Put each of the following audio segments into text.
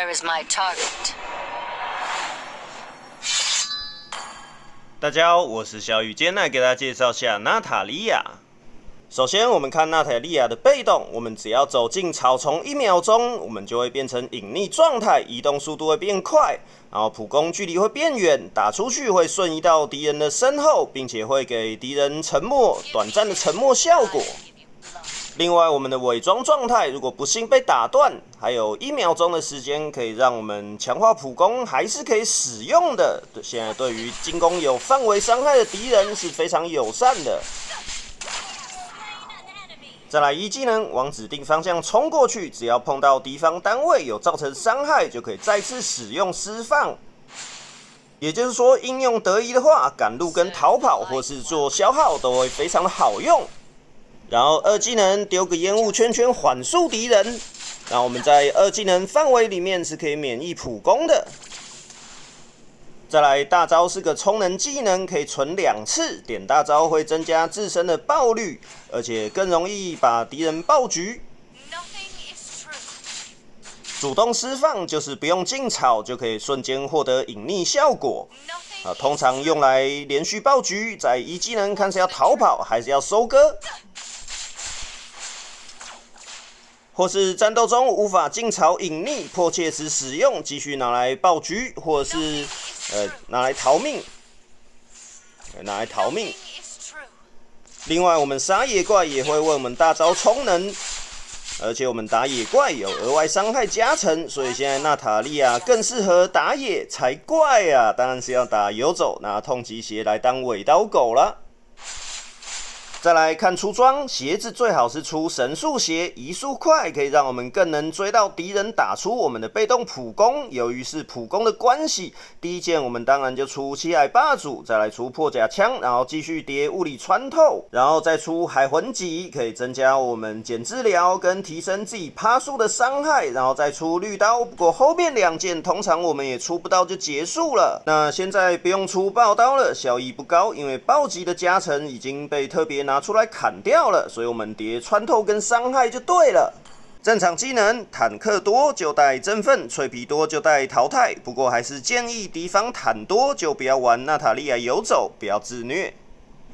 Where is my target? 大家好，我是小雨，今天来给大家介绍下娜塔莉亚。首先，我们看娜塔莉亚的被动，我们只要走进草丛1秒钟，我们就会变成隐匿状态，移动速度会变快，然后普攻距离会变远，打出去会瞬移到敌人的身后，并且会给敌人短暂的沉默效果。另外，我们的伪装状态如果不幸被打断，还有1秒钟的时间可以让我们强化普攻，还是可以使用的。现在对于进攻有范围伤害的敌人是非常友善的。再来1技能，往指定方向冲过去，只要碰到敌方单位有造成伤害，就可以再次使用释放。也就是说，应用得宜的话，赶路跟逃跑或是做消耗都会非常的好用。然后2技能丢个烟雾圈圈缓速敌人，然后我们在2技能范围里面是可以免疫普攻的。再来大招是个充能技能，可以存2次，点大招会增加自身的爆率，而且更容易把敌人爆局。主动释放就是不用进草就可以瞬间获得隐匿效果。通常用来连续爆局，在1技能看是要逃跑还是要收割。或是战斗中无法进草隐匿，迫切时使用，继续拿来爆局，或者是拿来逃命，另外，我们杀野怪也会为我们大招充能，而且我们打野怪有额外伤害加成，所以现在娜塔莉亚更适合打野才怪啊！当然是要打游走，拿痛击鞋来当尾刀狗了。再来看出装，鞋子最好是出神速鞋，移速快，可以让我们更能追到敌人，打出我们的被动普攻。由于是普攻的关系，第一件我们当然就出七海霸主，再来出破甲枪，然后继续叠物理穿透，然后再出海魂戟，可以增加我们减治疗跟提升自己趴数的伤害，然后再出绿刀。不过后面2件通常我们也出不到就结束了。那现在不用出爆刀了，效益不高，因为暴击的加成已经被特别拿出来砍掉了，所以我们叠穿透跟伤害就对了。正常技能，坦克多就带振奋，脆皮多就带淘汰。不过还是建议敌方坦多就不要玩娜塔莉亚游走，不要自虐。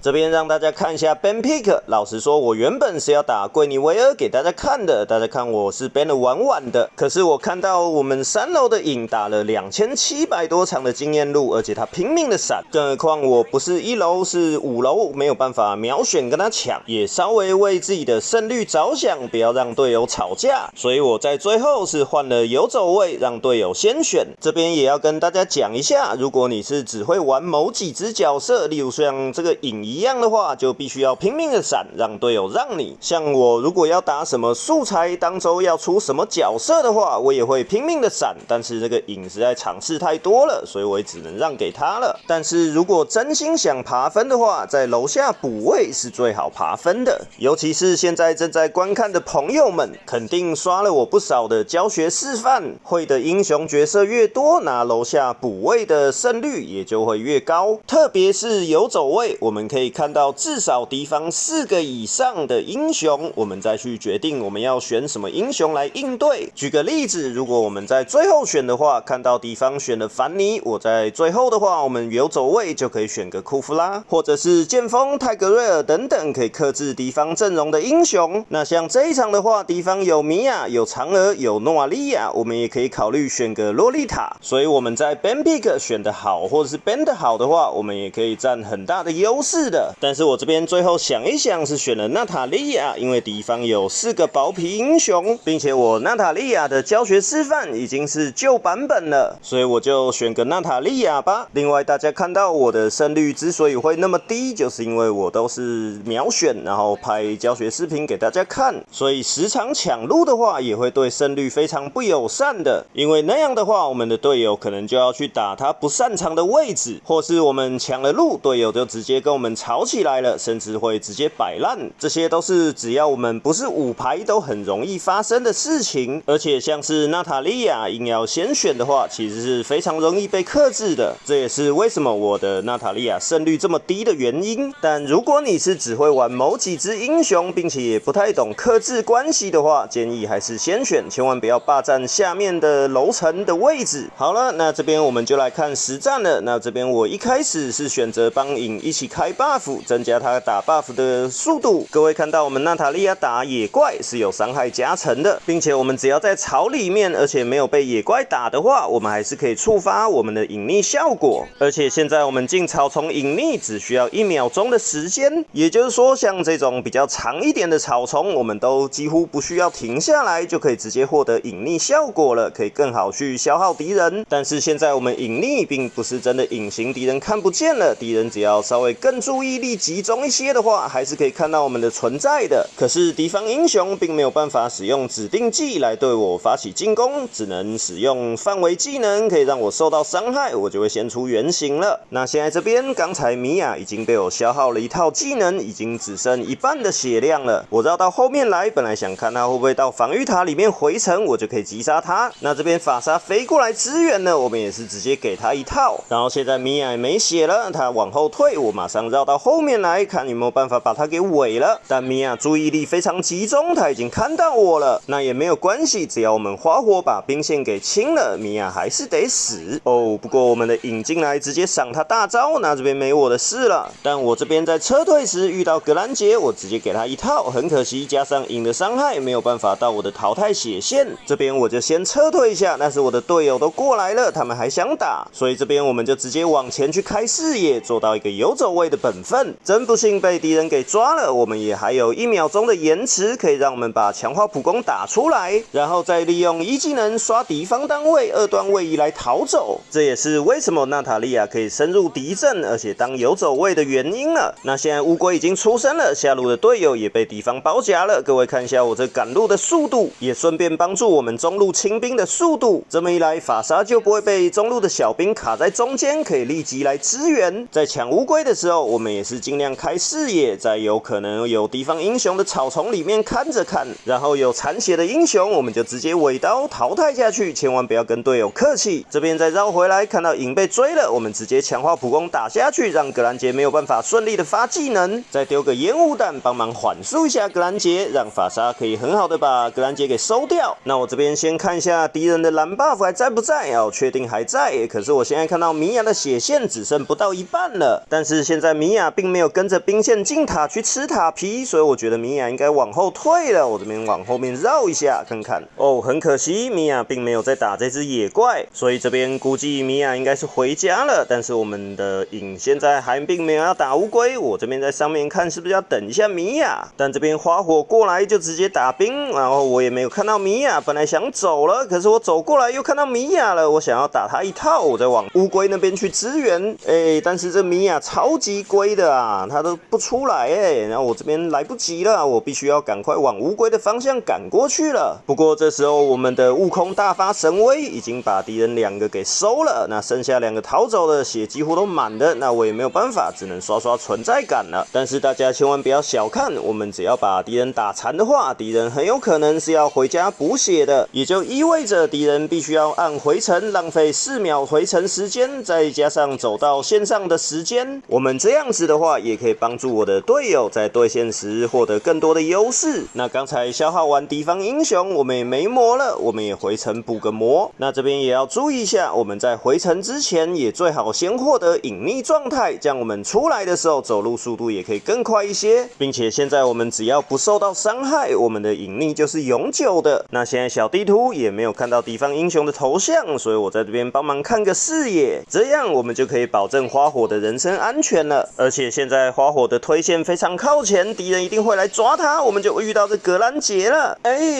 这边让大家看一下 ban pick。老实说，我原本是要打桂尼维尔给大家看的，大家看我是 ban 的晚晚的。可是我看到我们3楼的影打了2700多场的经验路，而且他拼命的闪，更何况我不是1楼是5楼，没有办法秒选跟他抢，也稍微为自己的胜率着想，不要让队友吵架。所以我在最后是换了游走位，让队友先选。这边也要跟大家讲一下，如果你是只会玩某几只角色，例如像这个影一样的话，就必须要拼命的闪，让队友让你。像我如果要打什么素材，当周要出什么角色的话，我也会拼命的闪，但是这个影实在尝试太多了，所以我也只能让给他了。但是如果真心想爬分的话，在楼下补位是最好爬分的，尤其是现在正在观看的朋友们，肯定刷了我不少的教学示范，会的英雄角色越多，拿楼下补位的胜率也就会越高。特别是游走位，我们可以看到至少敌方4个以上的英雄，我们再去决定我们要选什么英雄来应对。举个例子，如果我们在最后选的话，看到敌方选了凡尼，我在最后的话，我们游走位就可以选个库弗拉，或者是剑锋、泰格瑞尔等等，可以克制敌方阵容的英雄。那像这一场的话，敌方有米娅、有嫦娥、有诺瓦利亚，我们也可以考虑选个洛丽塔。所以我们在 ban pick 选得好，或者是 ban 得好的话，我们也可以占很大的优势的。但是我这边最后想一想，是选了娜塔莉亚，因为敌方有4个薄皮英雄，并且我娜塔莉亚的教学示范已经是旧版本了，所以我就选个娜塔莉亚吧。另外，大家看到我的胜率之所以会那么低，就是因为我都是秒选，然后拍教学视频给大家看，所以时常抢路的话，也会对胜率非常不友善的。因为那样的话，我们的队友可能就要去打他不擅长的位置，或是我们抢了路，队友就直接跟我们吵起来了，甚至会直接摆烂。这些都是只要我们不是5排都很容易发生的事情。而且像是娜塔莉亚硬要先选的话，其实是非常容易被克制的。这也是为什么我的娜塔莉亚胜率这么低的原因。但如果你是只会玩某几只英雄，并且也不太懂克制关系的话，建议还是先选，千万不要霸占下面的楼层的位置。好了，那这边我们就来看实战了。那这边我一开始是选择帮影一起开 buff， 增加他打 buff 的速度。各位看到我们娜塔莉亚打野怪是有伤害加成的，并且我们只要在草里面，而且没有被野怪打的话，我们还是可以触发我们的隐匿效果。而且现在我们进草丛隐匿只需要1秒钟的时间，也就是说像这种比较长一点的草丛，我们都几乎不需要停下来就可以直接获得隐匿效果了，可以更好去消耗敌人。但是现在我们隐匿并不是真的隐形，敌人看不见了，敌人只要稍微更注意力集中一些的话，还是可以看到我们的存在的。可是敌方英雄并没有办法使用指定技来对我发起进攻，只能使用范围技能，可以让我受到伤害，我就会先出原形了。那现在这边刚才米娅已经被我消耗了一套技能，已经只剩1半的血量了。我绕到后面来，本来想看他会不会到防御塔里面回城，我就可以击杀他。那这边法莎飞过来支援呢，我们也是直接给他一套。然后现在米娅也没血了，他往后退，我马上绕到后面来看有没有办法把他给围了。但米娅注意力非常集中，他已经看到我了。那也没有关系，只要我们花火把兵线给清了，米娅还是得死哦。不过我们的引进来直接赏他大招，那这边没我的事了。但我这边在撤退时遇到格兰杰，我直接给他一套，很可惜加上影的伤害没有办法到我的淘汰血线，这边我就先撤退一下。但是我的队友都过来了，他们还想打，所以这边我们就直接往前去开视野，做到一个游走位的本分。真不幸被敌人给抓了，我们也还有1秒钟的延迟，可以让我们把强化普攻打出来，然后再利用1技能刷敌方单位2段位移来逃走。这也是为什么娜塔莉亚可以深入敌阵，而且当游走位的原因了。那现在乌龟已经出生了，下路的队友也被敌方包夹了。各位看一下我这赶路的速度，也顺便帮助我们中路清兵的速度。这么一来，法莎就不会被中路的小兵卡在中间，可以立即来支援。在抢乌龟的时候，我们也是尽量开视野，在有可能有敌方英雄的草丛里面看着看，然后有残血的英雄，我们就直接尾刀淘汰下去，千万不要跟队友客气。这边再绕回来，看到影被追了，我们直接强化普攻打下去，让格兰杰没有办法顺利的发技能，再丢个烟雾弹帮忙缓速一下格兰杰，让法莎可以很好的把格兰杰给收掉。那我这边先看一下敌人的蓝 buff 还在不在啊？我确定还在，可是我现在看到米娅的血线只剩不到1半了。但是现在米娅并没有跟着兵线进塔去吃塔皮，所以我觉得米娅应该往后退了。我这边往后面绕一下看看。哦，很可惜米娅并没有在打这只野怪，所以这边估计米娅应该是回家了。但是我们的影现在还并没有要打乌龟，我这边在上面看是不是要等一下米娅。但这边花火过来就直接打兵，然后我也没有看到米娅，本来想走了，可是我走过来又看到米娅了，我想要打他一套，我再往乌龟那边去支援。但是这米娅超级龟的啊，他都不出来然后我这边来不及了，我必须要赶快往乌龟的方向赶过去了。不过这时候我们的悟空大发神威，已经把敌人2个给收了，那剩下2个逃走的血几乎都满的，那我也没有办法，只能刷刷存在感了。但是大家千万不要小看，我们只要把敌人打残的话，敌人很有可能是要回家补血的，也就意味着敌人必须要按回城，浪费4秒回城时间，再加上走到线上的时间。我们这样子的话，也可以帮助我的队友在对线时获得更多的优势。那刚才消耗完敌方英雄，我们也没魔了，我们也回城补个魔。那这边也要注意一下，我们在回城之前也最好先获得隐匿状态，这样我们出来的时候走路速度也可以更快一些。并且现在我们只要不受到伤害，我们的隐匿就是永久的。那现在小地图也没有看到敌方英雄的头像，所以我在这边帮忙看个视野，这样我们就可以保证花火的人身安全了。而且现在花火的推线非常靠前，敌人一定会来抓他，我们就遇到这格兰杰了。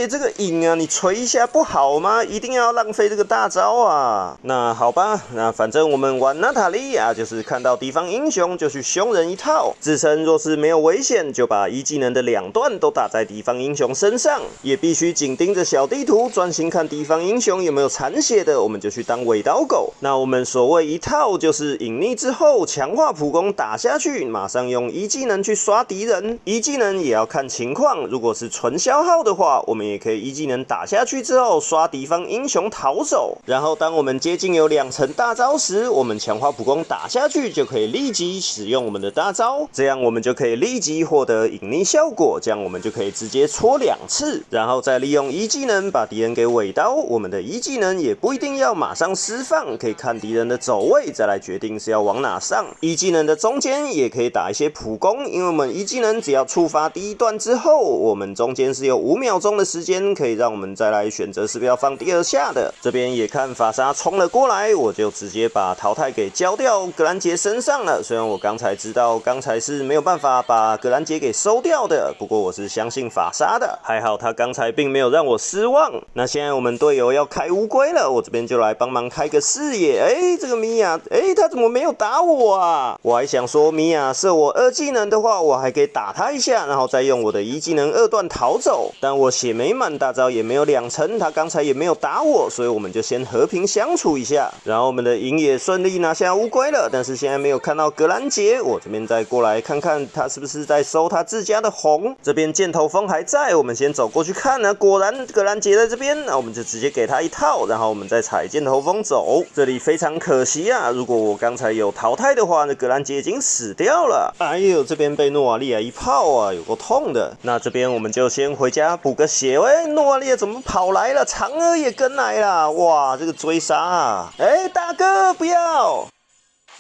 这个影啊，你锤一下不好吗？一定要浪费这个大招啊。那好吧，那反正我们玩娜塔莉亚就是看到敌方英雄就去凶人一套，自身若是没有危险，就把1技能的2段都打在敌方英雄身上，也必须紧盯着小地图，专心看敌方英雄有没有残血的，我们就去当尾刀狗。那我们所谓一套就是隐匿之后强化普攻打下去，马上用一技能去刷敌人。一技能也要看情况，如果是纯消耗的话，我们也可以一技能打下去之后刷敌方英雄逃走。然后当我们接近有2层大招时，我们强化普攻打下去就可以立即使用我们的大招，这样我们就可以立即获得隐匿效果，这样我们就可以直接戳2次，然后再利用一技能把敌人给尾刀。我们的一技能也不一定要马上释放，可以看敌人的走位再来决定是要往哪上。一技能的中间也可以打一些普攻，因为我们一技能只要触发第1段之后，我们中间是有5秒钟的时间可以让我们再来选择是不是要放第2下的。这边也看法沙冲了过来，我就直接把淘汰给交掉格兰杰身上了。虽然我刚才知道刚才是没有办法把格兰杰给收掉的，不过我是相信法沙的，还好他刚才并没有让我失望。那现在我们队友要开乌龟了，我这边就来帮忙开个视野。这个米娅，他怎么没有打我啊？我还想说米娅射我2技能的话，我还可以打他一下，然后再用我的1技能2段逃走。但我血没满，大招也没有2层，他刚才也没有打我，所以我们就先和平相处一下。然后我们的银也顺利拿下乌龟了，但是现在没有看到格兰杰，我这边再过来看看他是不是在收他自家的红。这边箭头风还在，我们先走过去看呢，果然格兰杰在这边，那我们就直接给他一套，然后我们再踩箭头风走。这里非常可惜啊，如果我刚才有淘汰的话，那格兰杰已经死掉了。哎呦，这边被诺瓦利亚一炮啊，有够痛的。那这边我们就先回家补个血。诺瓦利亚怎么跑来了？嫦娥也跟来了，哇，这个追杀啊！大哥不要！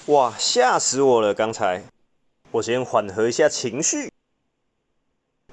哇，吓死我了！刚才我先缓和一下情绪。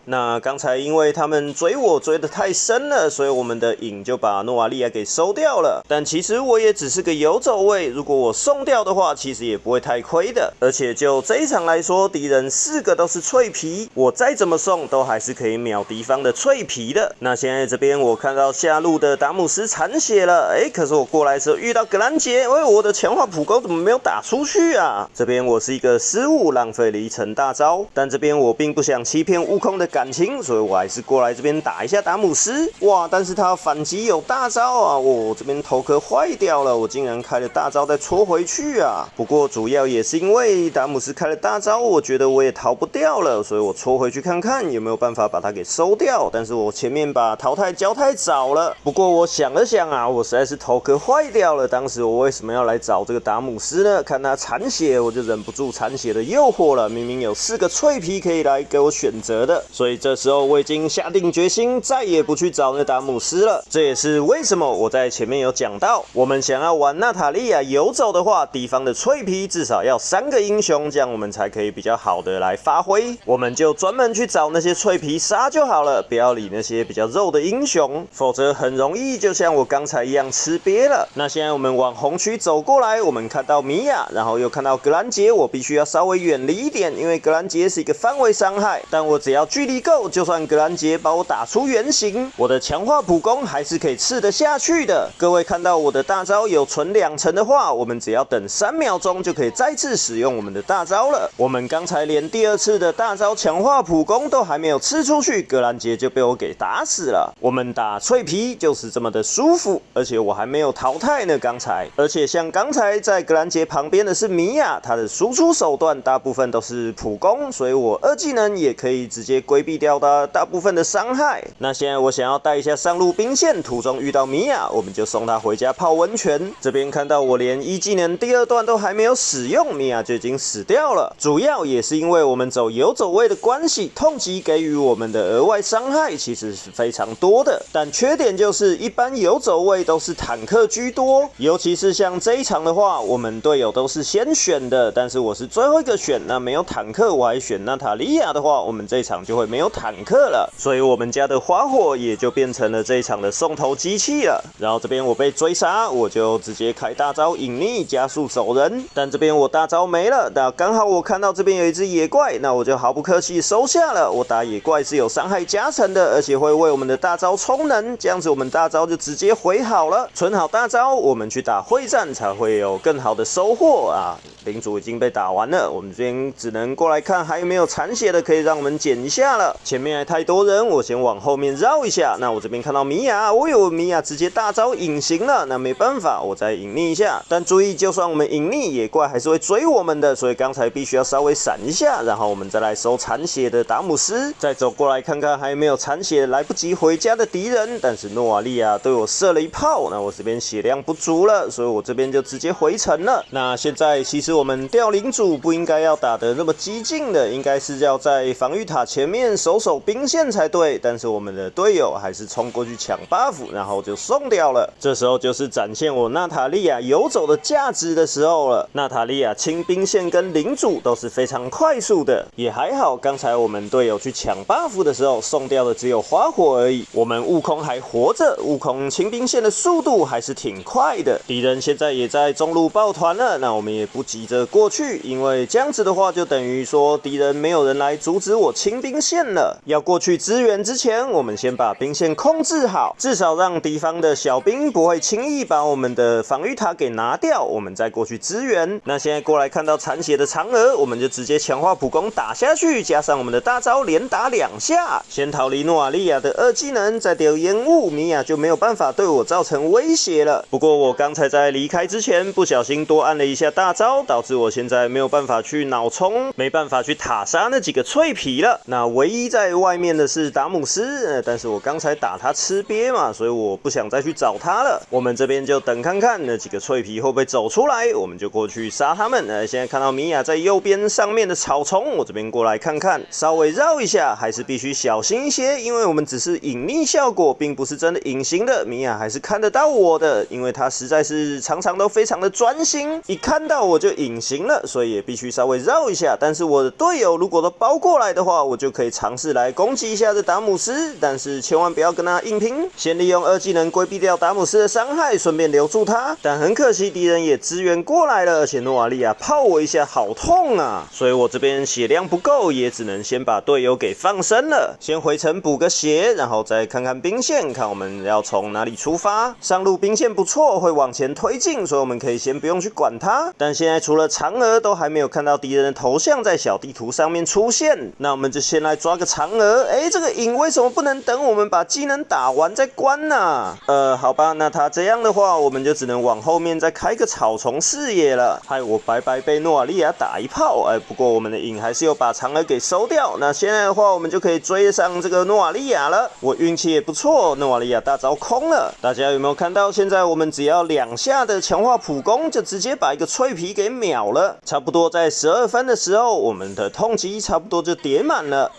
那刚才因为他们追我追得太深了，所以我们的影就把诺瓦利亚给收掉了。但其实我也只是个游走位，如果我送掉的话，其实也不会太亏的。而且就这一场来说，敌人4个都是脆皮，我再怎么送都还是可以秒敌方的脆皮的。那现在这边我看到下路的达姆斯残血了，可是我过来的时候遇到格兰杰，我的强化普攻怎么没有打出去啊？这边我是一个失误，浪费了1层大招，但这边我并不想欺骗悟空的感情，所以我还是过来这边打一下达姆斯。哇，但是他反击有大招啊，我这边头壳坏掉了，我竟然开了大招再戳回去啊。不过主要也是因为达姆斯开了大招，我觉得我也逃不掉了，所以我戳回去看看有没有办法把他给收掉。但是我前面把淘汰交太早了。不过我想了想啊，我实在是头壳坏掉了。当时我为什么要来找这个达姆斯呢？看他残血，我就忍不住残血的诱惑了。明明有4个脆皮可以来给我选择的，所以这时候我已经下定决心，再也不去找那达姆斯了。这也是为什么我在前面有讲到，我们想要玩娜塔莉亚游走的话，敌方的脆皮至少要3个英雄，这样我们才可以比较好的来发挥。我们就专门去找那些脆皮杀就好了，不要理那些比较肉的英雄，否则很容易就像我刚才一样吃瘪了。那现在我们往红区走过来，我们看到米娅，然后又看到格兰杰，我必须要稍微远离一点，因为格兰杰是一个范围伤害，但我只要距离够，就算格兰杰把我打出原形，我的强化普攻还是可以吃得下去的。各位看到我的大招有存2层的话，我们只要等3秒钟就可以再次使用我们的大招了。我们刚才连第2次的大招强化普攻都还没有吃出去，格兰杰就被我给打死了。我们打脆皮就是这么的舒服，而且我还没有淘汰呢刚才。而且像刚才在格兰杰旁边的是米娅，她的输出手段大部分都是普攻，所以我2技能也可以直接规避掉的大部分的伤害。那现在我想要带一下上路兵线，途中遇到米娅，我们就送她回家泡温泉。这边看到我连1技能第2段都还没有使用，米娅就已经死掉了。主要也是因为我们走游走位的关系，痛击给予我们的额外伤害其实是非常多的，但缺点就是一般游走位都是坦克居多，尤其是像这一场的话，我们队友都是先选的，但是我是最后一个选，那没有坦克我还选娜塔莉亚的话，我们这一场就会没有坦克了，所以我们家的花火也就变成了这一场的送头机器了。然后这边我被追杀，我就直接开大招隐匿加速走人，但这边我大招没了，那刚好我看到这边有一只野怪，那我就毫不客气收下了。我打野怪是有伤害加成的，而且会为我们的大招充能，这样子我们大招就直接回好了，存好大招，我们去打会战才会有更好的收获啊。领主已经被打完了，我们这边只能过来看还有没有残血的可以让我们捡一下了。前面还太多人，我先往后面绕一下。那我这边看到米娅，米娅直接大招隐形了。那没办法，我再隐匿一下。但注意，就算我们隐匿，野怪还是会追我们的，所以刚才必须要稍微闪一下，然后我们再来收残血的达姆斯，再走过来看看还有没有残血来不及回家的敌人。但是诺瓦利亚对我射了一炮，那我这边血量不足了，所以我这边就直接回城了。那现在其实我们掉领主不应该要打得那么激进的，应该是要在防御塔前面守兵线才对。但是我们的队友还是冲过去抢 buff， 然后就送掉了。这时候就是展现我娜塔莉亚游走的价值的时候了。娜塔莉亚清兵线跟领主都是非常快速的，也还好。刚才我们队友去抢 buff 的时候，送掉的只有花火而已。我们悟空还活着，悟空清兵线的速度还是挺快的。敌人现在也在中路抱团了，那我们也不急着过去，因为这样子的话就等于说敌人没有人来阻止我清兵线了。要过去支援之前，我们先把兵线控制好，至少让敌方的小兵不会轻易把我们的防御塔给拿掉，我们再过去支援。那现在过来看到残血的嫦娥，我们就直接强化普攻打下去，加上我们的大招连打2下，先逃离诺瓦利亚的2技能，再丢烟雾，米娅就没有办法对我造成威胁了。不过我刚才在离开之前不小心多按了一下大招，导致我现在没有办法去脑冲，没办法去塔杀那几个脆皮了。那唯一在外面的是达姆斯，但是我刚才打他吃瘪嘛，所以我不想再去找他了。我们这边就等看看那几个脆皮会不会走出来，我们就过去杀他们。现在看到米娅在右边上面的草丛，我这边过来看看，稍微绕一下，还是必须小心一些，因为我们只是隐匿效果，并不是真的隐形的。米娅还是看得到我的，因为她实在是常常都非常的专心，一看到我就隐形了，所以也必须稍微绕一下。但是我的队友如果都包过来的话，我就可以尝试来攻击一下这达姆斯，但是千万不要跟他硬拼，先利用2技能规避掉达姆斯的伤害，顺便留住他。但很可惜敌人也支援过来了，而且诺瓦利亚泡我一下好痛啊，所以我这边血量不够，也只能先把队友给放生了，先回城补个血，然后再看看兵线，看我们要从哪里出发。上路兵线不错，会往前推进，所以我们可以先不用去管它。但现在除了嫦娥，都还没有看到敌人的头像在小地图上面出现，那我们就先来抓个嫦娥。这个影为什么不能等我们把技能打完再关呢？好吧，那他这样的话，我们就只能往后面再开个草丛视野了。害我白白被诺瓦利亚打一炮。不过我们的影还是有把嫦娥给收掉。那现在的话，我们就可以追上这个诺瓦利亚了。我运气也不错，诺瓦利亚大招空了。大家有没有看到？现在我们只要2下的强化普攻，就直接把一个脆皮给秒了。差不多在12分的时候，我们的痛击差不多就叠满了。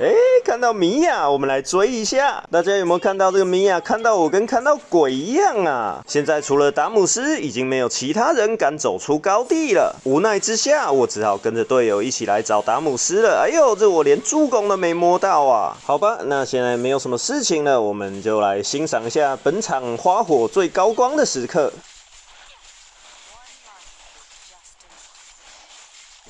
看到米娅，我们来追一下。大家有没有看到这个米娅？看到我跟看到鬼一样啊！现在除了达姆斯，已经没有其他人敢走出高地了。无奈之下，我只好跟着队友一起来找达姆斯了。这我连助攻都没摸到啊！好吧，那现在没有什么事情了，我们就来欣赏一下本场花火最高光的时刻。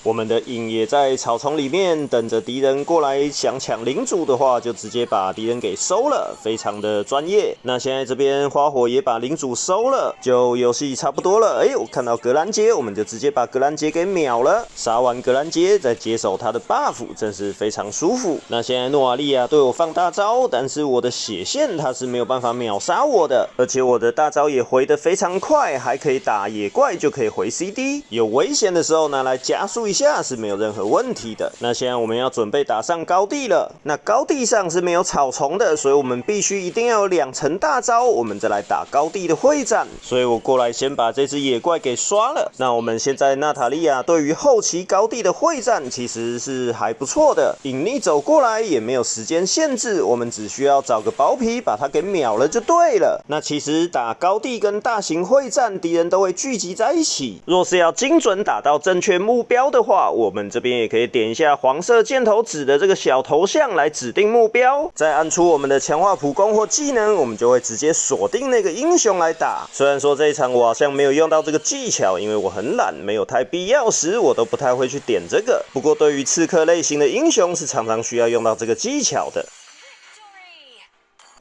我们的影也在草丛里面等着敌人过来，想抢领主的话，就直接把敌人给收了，非常的专业。那现在这边花火也把领主收了，就游戏差不多了。我看到格兰杰，我们就直接把格兰杰给秒了。杀完格兰杰，再接手他的 buff， 真是非常舒服。那现在诺瓦利亚对我放大招，但是我的血线他是没有办法秒杀我的，而且我的大招也回得非常快，还可以打野怪就可以回 CD， 有危险的时候拿来加速一下是没有任何问题的。那现在我们要准备打上高地了，那高地上是没有草丛的，所以我们必须一定要有2层大招，我们再来打高地的会战。所以我过来先把这只野怪给刷了。那我们现在娜塔莉亚对于后期高地的会战其实是还不错的，隐匿走过来也没有时间限制，我们只需要找个薄皮把它给秒了就对了。那其实打高地跟大型会战，敌人都会聚集在一起，若是要精准打到正确目标的话，我们这边也可以点一下黄色箭头指的这个小头像来指定目标，再按出我们的强化普攻或技能，我们就会直接锁定那个英雄来打。虽然说这一场我好像没有用到这个技巧，因为我很懒，没有太必要时我都不太会去点这个。不过对于刺客类型的英雄是常常需要用到这个技巧的。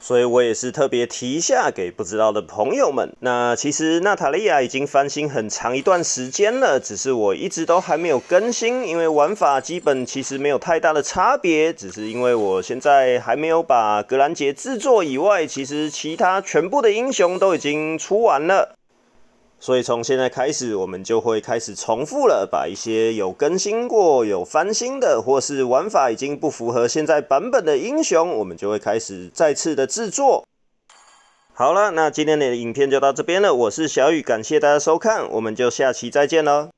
所以我也是特别提一下给不知道的朋友们。那其实娜塔莉亚已经翻新很长一段时间了，只是我一直都还没有更新，因为玩法基本其实没有太大的差别，只是因为我现在还没有把格兰杰制作以外，其实其他全部的英雄都已经出完了。所以从现在开始，我们就会开始重复了，把一些有更新过、有翻新的，或是玩法已经不符合现在版本的英雄，我们就会开始再次的制作。好了，那今天的影片就到这边了，我是小雨，感谢大家收看，我们就下期再见了。